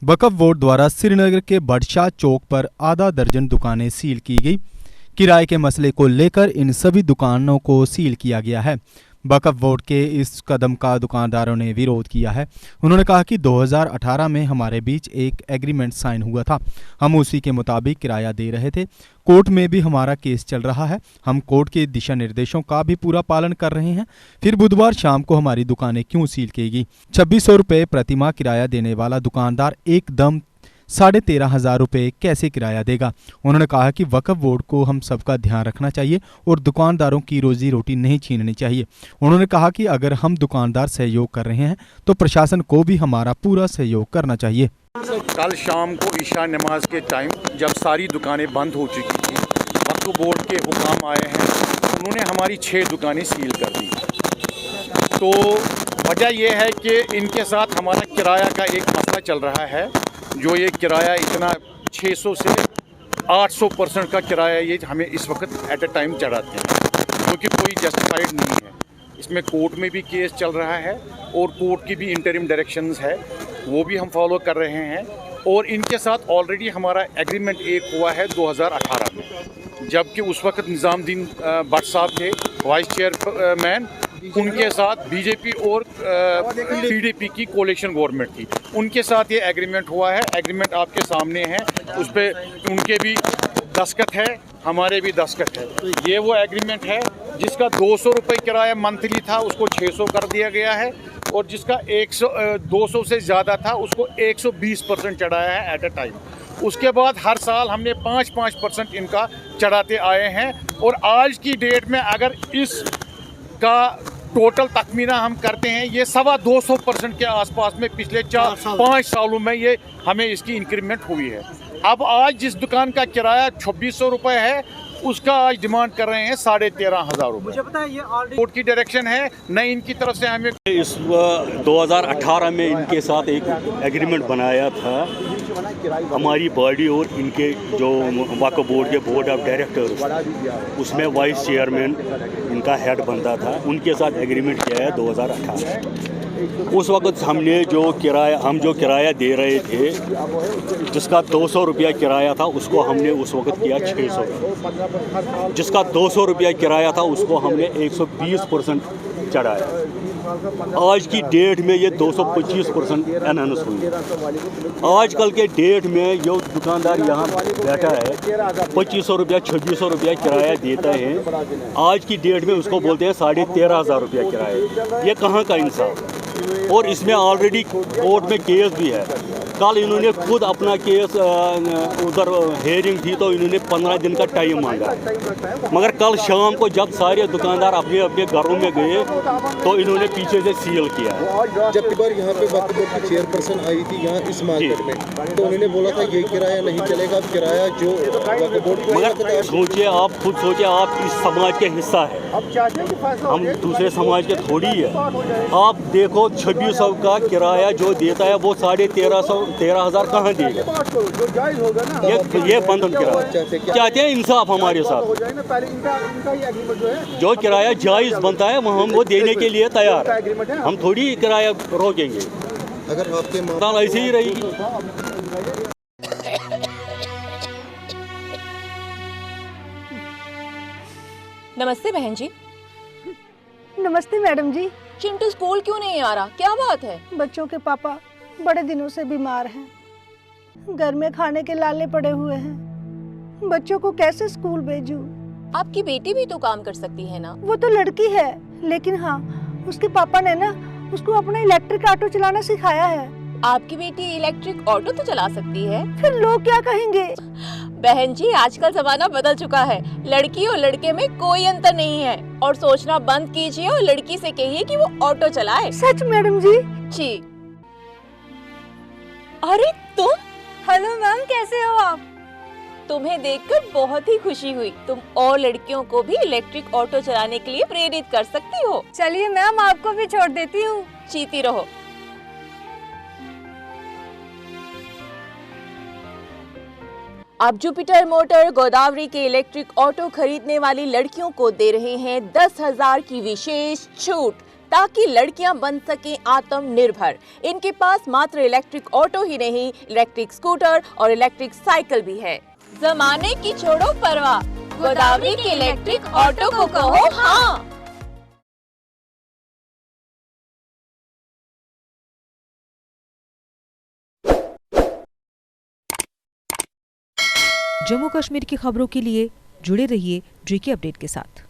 वक्फ board द्वारा श्रीनगर के बडशाह चौक पर आधा दर्जन दुकानें सील की गई। किराए के मसले को लेकर इन सभी दुकानों को सील किया गया है। वक्फ बोर्ड के इस कदम का दुकानदारों ने विरोध किया है। उन्होंने कहा कि 2018 में हमारे बीच एक एग्रीमेंट साइन हुआ था, हम उसी के मुताबिक किराया दे रहे थे। कोर्ट में भी हमारा केस चल रहा है, हम कोर्ट के दिशा निर्देशों का भी पूरा पालन कर रहे हैं। फिर बुधवार शाम को हमारी दुकानें क्यों सील की गई? 2600 रुपये प्रतिमाह किराया देने वाला दुकानदार एकदम 13,500 रुपये कैसे किराया देगा? उन्होंने कहा कि वक्फ बोर्ड को हम सबका ध्यान रखना चाहिए और दुकानदारों की रोजी रोटी नहीं छीननी चाहिए। उन्होंने कहा कि अगर हम दुकानदार सहयोग कर रहे हैं तो प्रशासन को भी हमारा पूरा सहयोग करना चाहिए। कल शाम को ईशा नमाज के टाइम जब सारी दुकानें बंद हो चुकी थी, वक्फ बोर्ड के हुकाम आए हैं, उन्होंने हमारी 6 दुकानें सील कर दी। तो वजह यह है कि इनके साथ हमारा किराया का एक मसला चल रहा है। जो ये किराया इतना 600 से 800% का किराया ये हमें इस वक्त एट अ टाइम चढ़ाते हैं, क्योंकि कोई जस्टिफाइड नहीं है। इसमें कोर्ट में भी केस चल रहा है और कोर्ट की भी इंटरिम डायरेक्शंस है, वो भी हम फॉलो कर रहे हैं। और इनके साथ ऑलरेडी हमारा एग्रीमेंट एक हुआ है 2018 में, जबकि उस वक्त निज़ामुद्दीन भट्ट साहब थे वाइस चेयरमैन, उनके साथ बीजेपी और पीडीपी की कोalition गवर्नमेंट थी, उनके साथ ये एग्रीमेंट हुआ है। एग्रीमेंट आपके सामने है, उस पर उनके भी दस्तखत है, हमारे भी दस्तखत है। तो ये वो एग्रीमेंट है जिसका 200 रुपये किराया मंथली था, उसको 600 कर दिया गया है, और जिसका 200 से ज़्यादा था उसको 120% चढ़ाया है एट अ टाइम। उसके बाद हर साल हमने 5% इनका चढ़ाते आए हैं। और आज की डेट में अगर इस का टोटल तखमीना हम करते हैं, ये 225% के आसपास में पिछले 4-5 सालों में ये हमें इसकी इंक्रीमेंट हुई है। अब आज जिस दुकान का किराया 2600 रुपये है, उसका आज डिमांड कर रहे हैं 13,500 रुपये। मुझे पता है ये कोर्ट की डायरेक्शन है, न इनकी तरफ से हमें। इस 2018 में इनके साथ एक एग्रीमेंट बनाया था हमारी बॉडी और इनके जो वक्फ बोर्ड के बोर्ड ऑफ डायरेक्टर्स, उसमें वाइस चेयरमैन इनका हेड बनता था, उनके साथ एग्रीमेंट किया है 2018। उस वक्त हमने जो किराया दे रहे थे, जिसका 200 रुपया किराया था, उसको हमने उस वक्त किया 600। जिसका 200 रुपया किराया था उसको हमने 120% चढ़ाया। आज की डेट में ये 225% एनहांस हुई। आजकल के डेट में जो दुकानदार यहाँ बैठा है 2500 रुपया 2600 रुपया किराया देता है, आज की डेट में उसको बोलते हैं 13,500 रुपया किराया। ये कहाँ का इंसाफ? और इसमें ऑलरेडी कोर्ट में केस भी है। कल इन्होंने खुद अपना केस उधर हेयरिंग थी तो इन्होंने 15 दिन का टाइम मांगा, मगर कल शाम को जब सारे दुकानदार अपने अपने घरों में गए तो इन्होंने पीछे से सील किया। जब बार यहाँ पे वक्फ बोर्ड की चेयरपर्सन आई थी यहाँ इस मार्केट में, तो उन्होंने बोला था ये किराया नहीं चलेगा, किराया जो वक्फ बोर्ड। मगर सोचिए, आप खुद सोचिए, आप इस समाज के हिस्सा है, हम दूसरे समाज के थोड़ी है। आप देखो 2600 का किराया जो देता है वो 13,500 कहाँ देगा? ये बंद हम चाहते हैं इंसाफ हमारे साथ। जो किराया जायज़ बनता है हम वो देने के लिए तैयार है, हम थोड़ी किराया रोकेंगे। अगर आपके ऐसे ही रहेगी। नमस्ते बहन जी। नमस्ते मैडम जी। चिंटू स्कूल क्यों नहीं आ रहा, क्या बात है? बच्चों के पापा बड़े दिनों से बीमार हैं, घर में खाने के लाले पड़े हुए हैं, बच्चों को कैसे स्कूल भेजूं? आपकी बेटी भी तो काम कर सकती है ना। वो तो लड़की है, लेकिन हाँ, उसके पापा ने ना उसको अपना इलेक्ट्रिक ऑटो चलाना सिखाया है। आपकी बेटी इलेक्ट्रिक ऑटो तो चला सकती है। फिर लोग क्या कहेंगे? बहन जी, आजकल जमाना बदल चुका है, लड़की और लड़के में कोई अंतर नहीं है। और सोचना बंद कीजिए और लड़की से कहिए कि वो ऑटो चलाए। सच मैडम जी? जी। अरे तुम? हेलो मैम, कैसे हो आप? तुम्हें देखकर बहुत ही खुशी हुई। तुम और लड़कियों को भी इलेक्ट्रिक ऑटो चलाने के लिए प्रेरित कर सकती हो। चलिए मैम, आपको भी छोड़ देती हूँ। जीती रहो। अब जुपिटर मोटर गोदावरी के इलेक्ट्रिक ऑटो खरीदने वाली लड़कियों को दे रहे हैं 10,000 की विशेष छूट, ताकि लड़कियां बन सकें आत्मनिर्भर। इनके पास मात्र इलेक्ट्रिक ऑटो ही नहीं, इलेक्ट्रिक स्कूटर और इलेक्ट्रिक साइकिल भी है। जमाने की छोड़ो परवाह, गोदावरी के इलेक्ट्रिक ऑटो को कहो हाँ। जम्मू कश्मीर की खबरों के लिए जुड़े रहिए JK अपडेट के साथ।